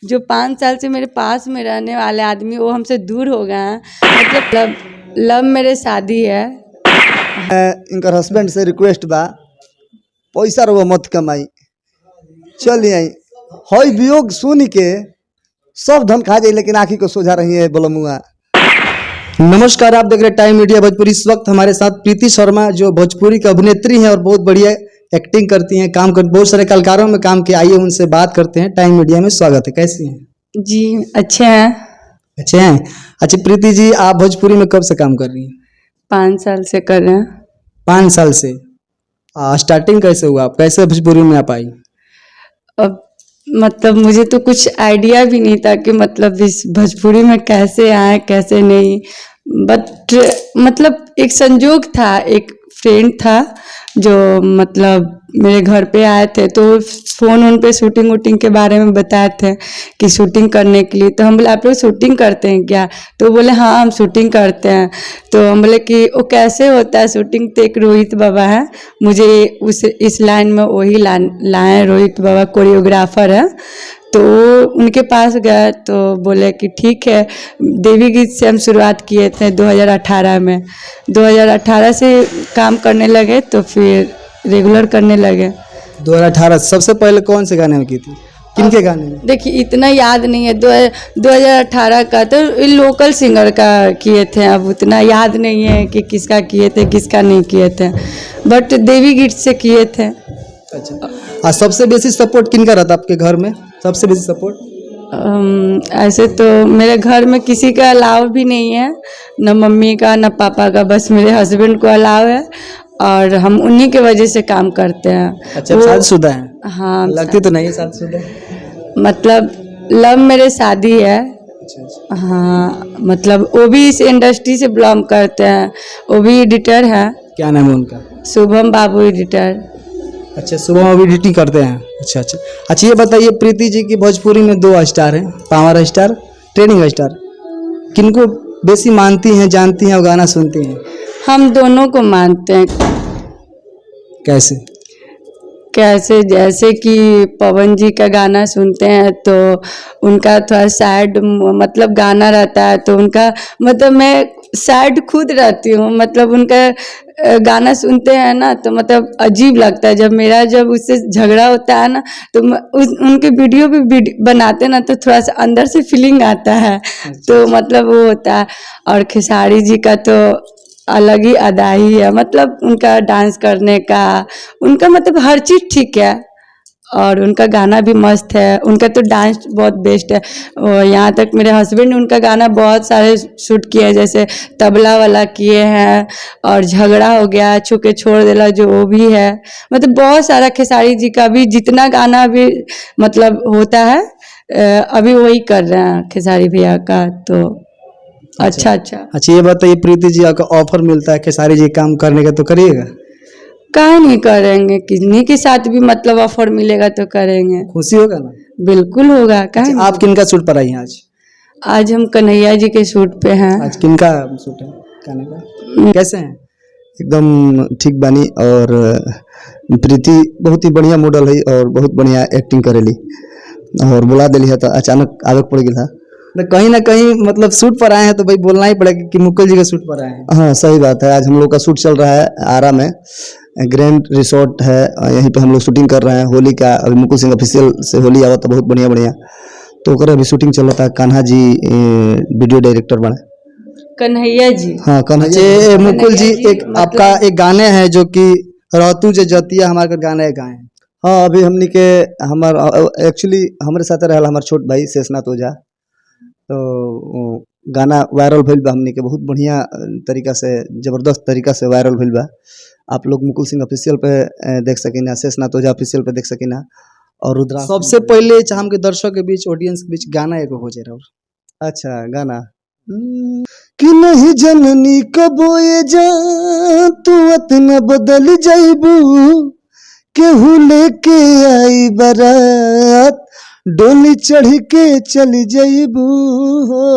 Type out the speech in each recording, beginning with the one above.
जो 5 साल से मेरे पास में रहने वाले आदमी वो हमसे दूर हो गए हैं। मतलब लव मेरे शादी है। इनकर हस्बैंड से रिक्वेस्ट बा पैसा रहो मत कमाई चल आई हई वियोग सुन के सब धन खा जाए लेकिन आँखी को सोझा रही है बोलमुआ। नमस्कार, आप देख रहे टाइम मीडिया भोजपुरी। इस वक्त हमारे साथ प्रीति शर्मा जो भोजपुरी की अभिनेत्री हैं और बहुत बढ़िया एक्टिंग करती हैं, काम कर बहुत सारे कलाकारों में काम किया। आइए उनसे बात करते हैं। टाइम मीडिया में स्वागत है। कैसी हैं जी अच्छे हैं। अच्छे हैं। अच्छा प्रीति जी, आप भोजपुरी में कब से काम कर रही हैं? 5 साल से कर रहे हैं। 5 साल से। स्टार्टिंग कैसे हुआ, आप कैसे भोजपुरी में आप आई? अब मतलब मुझे तो कुछ आइडिया भी नहीं था कि मतलब इस भोजपुरी में कैसे आए कैसे नहीं, बट मतलब एक संजोग था। एक फ्रेंड था जो मतलब मेरे घर पे आए थे तो फ़ोन पे शूटिंग वूटिंग के बारे में बताए थे कि शूटिंग करने के लिए। तो हम बोले आप लोग शूटिंग करते हैं क्या? तो बोले हाँ हम शूटिंग करते हैं। तो हम बोले कि वो कैसे होता है शूटिंग? तो एक रोहित बाबा है, मुझे इस लाइन में वही लाए। रोहित बाबा कोरियोग्राफर है। तो उनके पास गए तो बोले कि ठीक है। देवी गीत से हम शुरुआत किए थे 2018 में। 2018 से काम करने लगे तो फिर रेगुलर करने लगे। 2018 सबसे पहले कौन से गाने में की थी, किनके गाने में? देखिए इतना याद नहीं है। 2018 का तो लोकल सिंगर का किए थे। अब उतना याद नहीं है कि किसका किए थे किसका नहीं किए थे, बट देवी गीत से किए थे। अच्छा, सबसे बेसी सपोर्ट किनका रहता आपके घर में? सबसे बेसी सपोर्ट? ऐसे तो मेरे घर में किसी का अलाव भी नहीं है, न मम्मी का न पापा का, बस मेरे हस्बैंड को अलाव है और हम उन्हीं के वजह से काम करते हैं। अच्छा, शादीशुदा हैं? हाँ, लगती तो नहीं है शादीशुदा। मतलब लव मेरे शादी है। अच्छा। हाँ, मतलब वो भी इस इंडस्ट्री से बिलोंग करते हैं। वो भी एडिटर है। क्या नाम है उनका? शुभम बाबू एडिटर। अच्छा, सुबह में भी एडिटिंग करते हैं। अच्छा ये बताइए प्रीति जी की भोजपुरी में 2 स्टार हैं, पावर स्टार, ट्रेनिंग स्टार। किनको बेसी मानती हैं, जानती हैं और गाना सुनती हैं? हम दोनों को मानते हैं। कैसे? जैसे कि पवन जी का गाना सुनते हैं तो उनका थोड़ा सैड मतलब गाना रहता है तो उनका मतलब मैं सैड खुद रहती हूँ। मतलब उनका गाना सुनते हैं ना तो मतलब अजीब लगता है। जब उससे झगड़ा होता है ना तो उनके वीडियो भी बनाते ना तो थोड़ा सा अंदर से फीलिंग आता है। तो मतलब वो होता है। और खेसारी जी का तो अलग ही अदा ही है। मतलब उनका डांस करने का, उनका मतलब हर चीज़ ठीक है और उनका गाना भी मस्त है। उनका तो डांस बहुत बेस्ट है। यहाँ तक मेरे हस्बैंड ने उनका गाना बहुत सारे शूट किए हैं, जैसे तबला वाला किए हैं और झगड़ा हो गया, छुके छोड़ देला जो वो भी है। मतलब बहुत सारा खेसारी जी का भी जितना गाना अभी मतलब होता है अभी वही कर रहे हैं खेसारी भैया का। तो अच्छा। ये बताइए प्रीति जी, आपका ऑफर मिलता है खेसारी जी काम करने का तो करिएगा? काहे नहीं करेंगे, किन्हीं के साथ भी मतलब ऑफर मिलेगा तो करेंगे। खुशी होगा ना? बिल्कुल होगा। काहे नहीं? आप किनका शूट पर आई हैं आज? आज हम कन्हैया जी के शूट पे हैं। आज किनका शूट है, गाने का? कैसे हैं? एकदम ठीक बानी। और प्रीति बहुत ही बढ़िया मॉडल है और बहुत बढ़िया एक्टिंग करेली और बुला दिली है तो अचानक आगे पड़ गया ना कहीं मतलब शूट पर आए हैं तो भाई बोलना ही पड़ेगा कि मुकुल जी के शूट पर आए हैं। हाँ सही बात है। आज हम लोग का शूट चल रहा है आरा में, ग्रैंड रिसोर्ट है, यहीं पे हम लोग शूटिंग कर रहे हैं होली का। अभी मुकुल सिंह ऑफिशियल से होली आवा तो बहुत बढ़िया तो ओकरे अभी शूटिंग चल रहा था। कान्हा जी वीडियो डायरेक्टर बने। कन्हैया जी? हाँ कन्हैया मुकुल जी एक मतलब आपका एक गाने हैं जो कि रहतू जे जतिया हमारे गाने गाए हैं। हाँ अभी हमने के हमार एक्चुअली हमारे साथ रहल हमारे छोट भाई शेषनाथ ओझा, तो गाना वायरल भइल बा हमने के बहुत बढ़िया तरीका से, जबरदस्त तरीका से वायरल भइल बा। आप लोग मुकुल सिंह ऑफिशियल पे देख सकिना, शेषनाथ ओझा ऑफिशियल पे देख सकिना। और रुद्रा सबसे पहले हम के दर्शक के बीच, ऑडियंस के बीच गाना एगो हो जाए। अच्छा गाना कि नहीं जननी कबो ये जा तू अतना बदल जाइबू, केहू लेके आई बारात डोली चढ़ के चली जाइबू हो,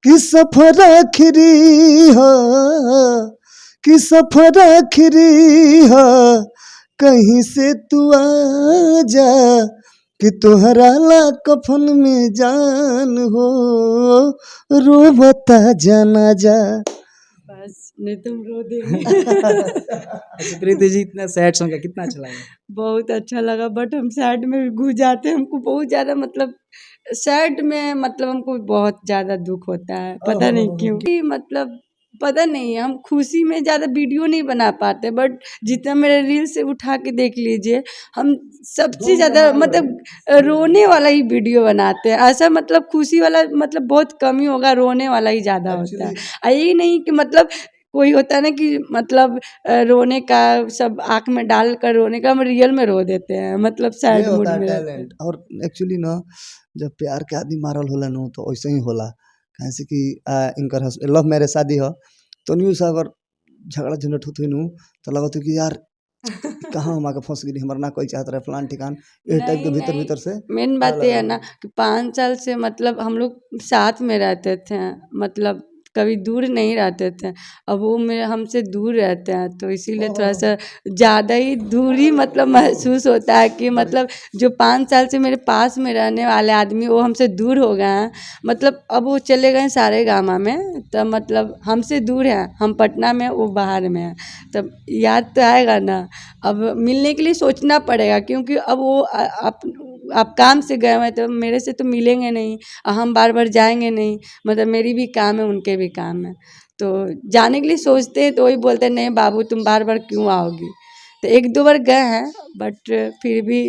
कि सफर आखिरी हो, कि सफर आखिरी हो, कहीं से तू आ जा, कि तुहरा ला कफन में जान हो रोबता जनाजा। बस नहीं तुम रो देंगे। अच्छा प्रीति जी, इतना सैड सॉन्ग है, कितना अच्छा लगा? बहुत अच्छा लगा, बट हम सैड में घुस जाते हैं, हमको बहुत ज़्यादा मतलब सैड में मतलब हमको बहुत ज़्यादा दुख होता है, पता नहीं क्यों कि मतलब पता नहीं, हम खुशी में ज़्यादा वीडियो नहीं बना पाते, बट जितना मेरे रील से उठा के देख लीजिए, हम सबसे ज़्यादा मतलब रोने वाला ही वीडियो बनाते हैं। ऐसा मतलब खुशी वाला मतलब बहुत कम ही होगा, रोने वाला ही ज़्यादा होता है। यही नहीं कि मतलब कोई होता है ना कि मतलब रोने का सब आँख में डाल कर रोने का, हम रियल में रो देते हैं, मतलब ये सैड मूड होता है में रहते हैं। टैलेंट। और एक्चुअली ना जब प्यार के आदमी मारल होला न तो ऐसे ही होला। कैसे कि इनकर लव मैरिज शादी हो तो न्यूज़ अगर झगड़ा झंझट होत हुई नु तो लगत कि यार कहाँ हम आके फंस गई, हमारा ना कोई चाहत रहे फलान ठिकान, ये टाइप के नहीं भीतर नहीं, भीतर से मेन बात ये है ना कि 5 साल से मतलब हम लोग साथ में रहते थे, मतलब कभी दूर नहीं रहते थे। अब वो मेरे हमसे दूर रहते हैं, तो इसीलिए थोड़ा सा ज़्यादा ही दूरी मतलब महसूस होता है कि मतलब जो 5 साल से मेरे पास में रहने वाले आदमी वो हमसे दूर हो गए हैं। मतलब अब वो चले गए सारेगामा में, तब मतलब हमसे दूर है, हम पटना में वो बाहर में है, तब याद तो आएगा ना। अब मिलने के लिए सोचना पड़ेगा, क्योंकि अब वो आप काम से गए हुए हैं, तो मेरे से तो मिलेंगे नहीं, हम बार बार जाएंगे नहीं, मतलब मेरी भी काम है, उनके भी काम है, तो जाने के लिए सोचते हैं तो वही बोलते हैं नहीं बाबू तुम बार बार क्यों आओगी। तो 1-2 बार गए हैं, बट फिर भी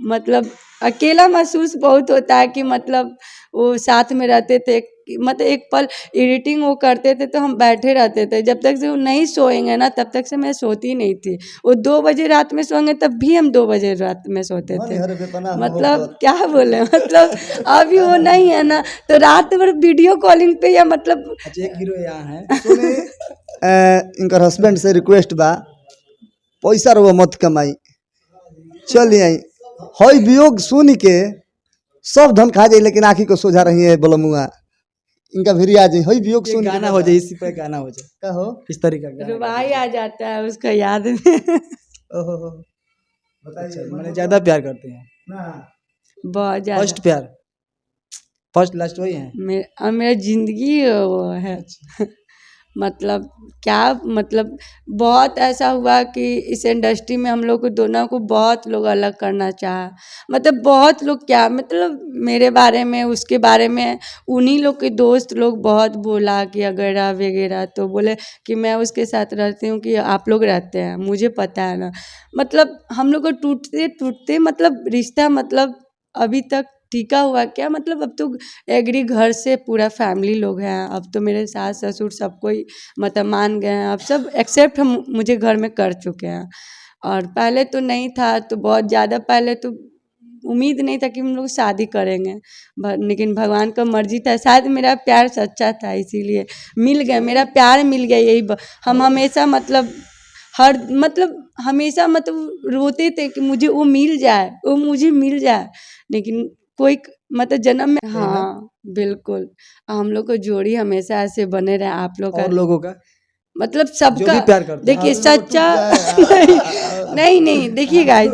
मतलब अकेला महसूस बहुत होता है कि मतलब वो साथ में रहते थे, मतलब एक पल एडिटिंग वो करते थे तो हम बैठे रहते थे, जब तक से वो नहीं सोएंगे ना तब तक से मैं सोती नहीं थी। वो 2 बजे रात में सोएंगे तब भी हम 2 बजे रात में सोते थे। मतलब क्या बोले, मतलब अभी वो नहीं है ना, तो रात भर वीडियो कॉलिंग पे या मतलब अच्छा एक हीरो यहाँ है, सुने इनकर हस्बैंड से रिक्वेस्ट बा पैसा रहो मत कमाई, चल आई हई वियोग सुन के सब धन खा जाए, लेकिन आँखी को सोझा रही है बोलमुआ इनका भी आ जाए हई वियोग एक सुन के गाना हो जाए, इसी पे गाना हो जाए, का हो। इस तरीका का गाना गा रुबाई आ जाता है उसका याद में। ओहो दीजिए। अच्छा मैंने ज़्यादा प्यार करते हैं, ना बहुत ज़्यादा। फर्स्ट प्यार, फर्स्ट लास्ट वही है। मेरा ज़िंदगी वो है। मतलब क्या मतलब बहुत ऐसा हुआ कि इस इंडस्ट्री में हम लोग को दोनों को बहुत लोग अलग करना चाहा, मतलब बहुत लोग, क्या मतलब मेरे बारे में उसके बारे में उन्हीं लोग के दोस्त लोग बहुत बोला कि वगैरह वगैरह, तो बोले कि मैं उसके साथ रहती हूँ कि आप लोग रहते हैं, मुझे पता है ना। मतलब हम लोग को टूटते टूटते मतलब रिश्ता मतलब अभी तक टिका हुआ क्या, मतलब अब तो एग्री घर से पूरा फैमिली लोग हैं, अब तो मेरे सास ससुर सब कोई मतलब मान गए हैं, अब सब एक्सेप्ट हम मुझे घर में कर चुके हैं। और पहले तो नहीं था, तो बहुत ज़्यादा पहले तो उम्मीद नहीं था कि हम लोग शादी करेंगे, लेकिन भगवान का मर्जी था, शायद मेरा प्यार सच्चा था इसीलिए मिल गया, मेरा प्यार मिल गया। यही हम हमेशा मतलब हर मतलब हमेशा मतलब रोते थे कि मुझे वो मिल जाए, वो मुझे मिल जाए, लेकिन कोई मतलब जन्म में, हाँ बिल्कुल, हम लोग को जोड़ी हमेशा ऐसे बने रहे आप लोग का, और लोगों का मतलब जो सबका भी प्यार करते हैं, देखिए सच्चा नहीं नहीं देखिए गाइस,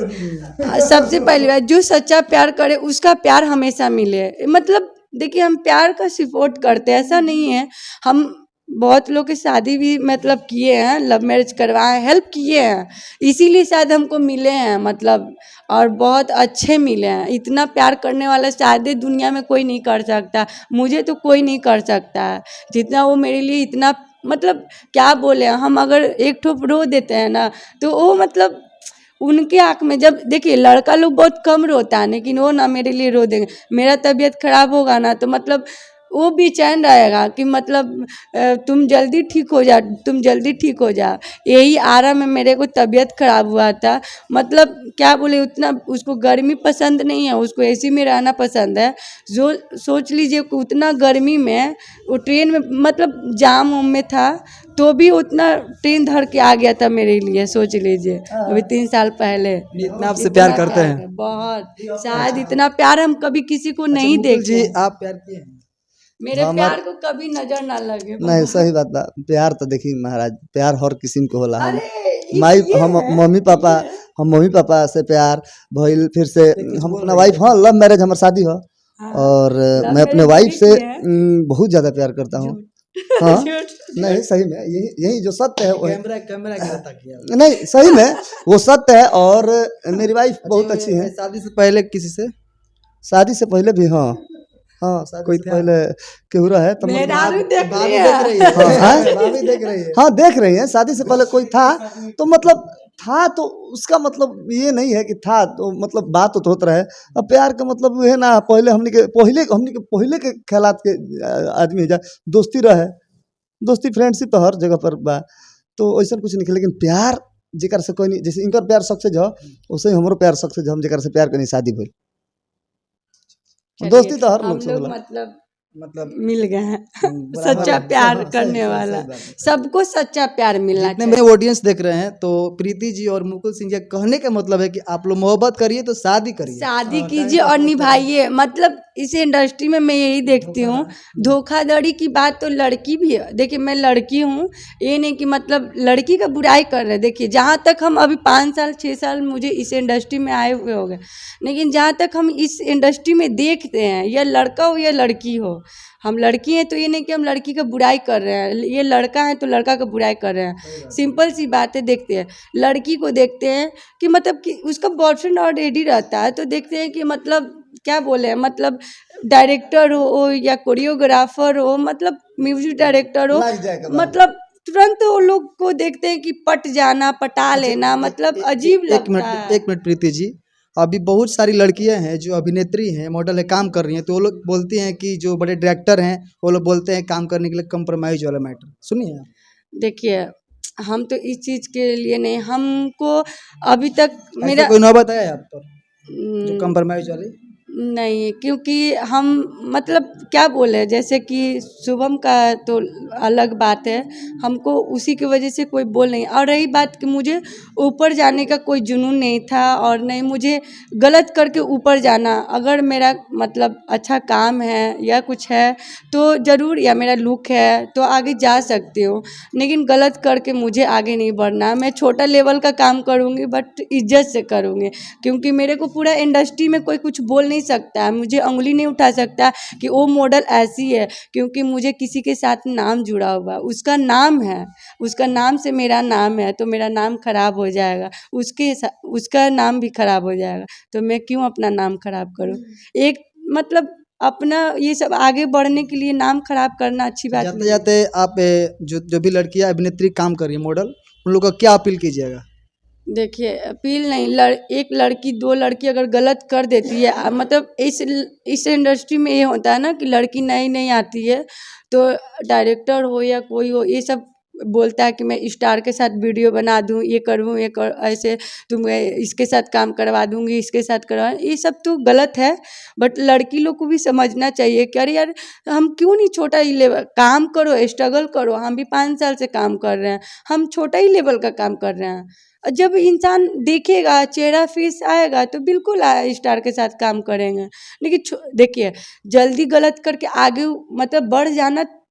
सबसे पहली बात जो सच्चा प्यार करे उसका प्यार हमेशा मिले, मतलब देखिए हम प्यार का सपोर्ट करते हैं, ऐसा नहीं है। हम बहुत लोग की शादी भी मतलब किए हैं, लव मैरिज करवाए, हेल्प किए हैं, इसीलिए शायद हमको मिले हैं, मतलब और बहुत अच्छे मिले हैं। इतना प्यार करने वाला शायद दुनिया में कोई नहीं कर सकता, मुझे तो कोई नहीं कर सकता है जितना वो मेरे लिए, इतना मतलब क्या बोले हम, अगर एक ठोप रो देते हैं ना तो वो मतलब उनके आँख में, जब देखिए लड़का लोग बहुत कम रोता है, लेकिन वो ना मेरे लिए रो देंगे, मेरा तबीयत खराब होगा ना तो मतलब वो बेचैन रहेगा कि मतलब तुम जल्दी ठीक हो जा, तुम जल्दी ठीक हो जा। यही आरा में मेरे को तबीयत खराब हुआ था, मतलब क्या बोले, उतना उसको गर्मी पसंद नहीं है, उसको एसी में रहना पसंद है। जो सोच लीजिए कि उतना गर्मी में वो ट्रेन में मतलब जाम उम में था, तो भी उतना ट्रेन धर के आ गया था मेरे लिए, सोच लीजिए अभी 3 साल पहले। इतना आपसे प्यार करते हैं। बहुत, शायद इतना प्यार हम कभी किसी को नहीं मुकुल जी देखे, आप प्यार किए हैं? मेरे प्यार को कभी नजर ना लगे। नहीं सही बात बा। प्यार तो देखी महाराज, प्यार हर किस्म को होला। हम अरे माई ये हम है, मम्मी पापा ये है। हम मम्मी पापा से प्यार भइल, फिर से कुछ हम बोल अपना रही वाइफ, है। हाँ लव मैरिज हमारी शादी हो, हाँ, और लव मैं अपने मैरिज वाइफ भी से किए हैं। बहुत ज़्यादा प्यार करता हूँ। झूठ हाँ झूठ नहीं सही में, यही यही जो सत्य है वही, कैमरा कैमरा गिरता किया। नहीं सही में वो सत्य है। और मेरी वाइफ बहुत अच्छी है। शादी से पहले किसी से शादी से पहले भी, हाँ हाँ शादी कोई से था? पहले केहुरा है तो मतलब मेहरारू देख भाभी लिया। देख रही है। हाँ, हाँ? भाभी देख रही है। हाँ देख रही हैं, शादी से पहले कोई था तो मतलब था, तो उसका मतलब ये नहीं है कि था तो मतलब बात तो होत रहे। अब प्यार का मतलब ये है ना, पहले हमनी के ख्यालात के आदमी है जा, दोस्ती रहे, दोस्ती फ्रेंडशिप तो हर जगह पर बा, तो ऐसा कुछ नहीं। लेकिन प्यार जेकर से कोई नहीं, जैसे इनकर प्यार सक्सेस हो वैसे ही हमरो प्यार सक्सेस, हम जेकर से प्यार करनी शादी भइल। चलिए, दोस्ती तो हर हम लोग से लोग होला। मतलब मतलब मिल गए हैं बराबर सच्चा है। प्यार हाँ, सही करने सही वाला। सही बात है। सबको सच्चा प्यार मिलना जितने चाहिए। में ऑडियंस देख रहे हैं तो प्रीति जी और मुकुल सिंह जी का कहने का मतलब है कि आप लोग मोहब्बत करिए तो शादी करिए। शादी कीजिए और निभाइए। मतलब इस इंडस्ट्री में मैं यही देखती हूँ, धोखाधड़ी की बात तो लड़की भी है। देखिए मैं लड़की हूँ, ये नहीं कि मतलब लड़की का बुराई कर रहे हैं। देखिए जहाँ तक हम अभी 5 साल 6 साल मुझे इस इंडस्ट्री में आए हुए हो गए, लेकिन जहाँ तक हम इस इंडस्ट्री में देखते हैं, या लड़का हो या लड़की हो, हम लड़की हैं तो ये नहीं कि हम लड़की का बुराई कर रहे हैं, ये लड़का है तो लड़का का बुराई कर रहे हैं। सिंपल सी बात है। देखते हैं लड़की को, देखते हैं कि मतलब कि उसका बॉयफ्रेंड ऑलरेडी रहता है, तो देखते हैं कि मतलब क्या बोले, मतलब डायरेक्टर हो या कोरियोग्राफर हो, मतलब म्यूजिक डायरेक्टर हो, लग जाएगा बात। मतलब तुरंत वो लोग को देखते हैं कि पट जाना, पटा लेना, मतलब अजीब लगता है। एक मिनट प्रीति जी, अभी बहुत सारी लड़कियां हैं जो अभिनेत्री हैं, मॉडल है, काम कर रही हैं, तो वो लोग बोलती हैं कि जो बड़े डायरेक्टर हैं वो लोग बोलते हैं काम करने के लिए कंप्रोमाइज वाला मैटर। सुनिए आप। देखिए हम तो इस चीज़ के लिए नहीं, हमको अभी तक ऐसा मेरा कोई नौबत आया है आप पर जो न- कंप्रोमाइज वाली? नहीं, क्योंकि हम मतलब क्या बोले, जैसे कि शुभम का तो अलग बात है, हमको उसी की वजह से कोई बोल नहीं। और रही बात कि मुझे ऊपर जाने का कोई जुनून नहीं था, और नहीं मुझे गलत करके ऊपर जाना। अगर मेरा मतलब अच्छा काम है या कुछ है तो ज़रूर, या मेरा लुक है तो आगे जा सकती हूँ, लेकिन गलत करके मुझे आगे नहीं बढ़ना। मैं छोटा लेवल का काम करूँगी बट इज्जत से करूँगी, क्योंकि मेरे को पूरा इंडस्ट्री में कोई कुछ बोल नहीं सकता है, मुझे उंगली नहीं उठा सकता कि वो मॉडल ऐसी है, क्योंकि मुझे किसी के साथ नाम जुड़ा हुआ है, उसका नाम है, उसका नाम से मेरा नाम है, तो मेरा नाम खराब हो जाएगा, उसका नाम भी खराब हो जाएगा, तो मैं क्यों अपना नाम खराब करूं। एक मतलब अपना ये सब आगे बढ़ने के लिए नाम खराब करना अच्छी बात जाते नहीं है। जाते आप जो जो भी लड़कियां अभिनेत्री काम कर रही है, मॉडल, उन लोगों को क्या अपील कीजिएगा? देखिए अपील नहीं, एक लड़की 2 लड़की अगर गलत कर देती है, मतलब इस इंडस्ट्री में ये होता है ना कि लड़की नई नई आती है, तो डायरेक्टर हो या कोई हो, ये सब बोलता है कि मैं स्टार के साथ वीडियो बना दूँ, ये करूँ, ऐसे तुम इसके साथ काम करवा दूँगी, इसके साथ करवा, ये सब तो गलत है। बट लड़की लोग को भी समझना चाहिए कि अरे यार, हम क्यों नहीं छोटा ही लेवल काम करो, स्ट्रगल करो। हम भी 5 साल से काम कर रहे हैं, हम छोटा ही लेवल का काम कर रहे हैं। जब इंसान देखेगा, चेहरा फेस आएगा, तो बिल्कुल स्टार के साथ काम करेंगे। लेकिन देखिए जल्दी गलत करके आगे मतलब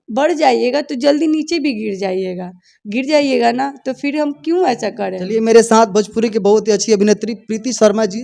बढ़ जाइएगा तो जल्दी नीचे भी गिर जाइएगा ना, तो फिर हम क्यों ऐसा करें। चलिए, मेरे साथ भोजपुरी की बहुत ही अच्छी अभिनेत्री प्रीति शर्मा जी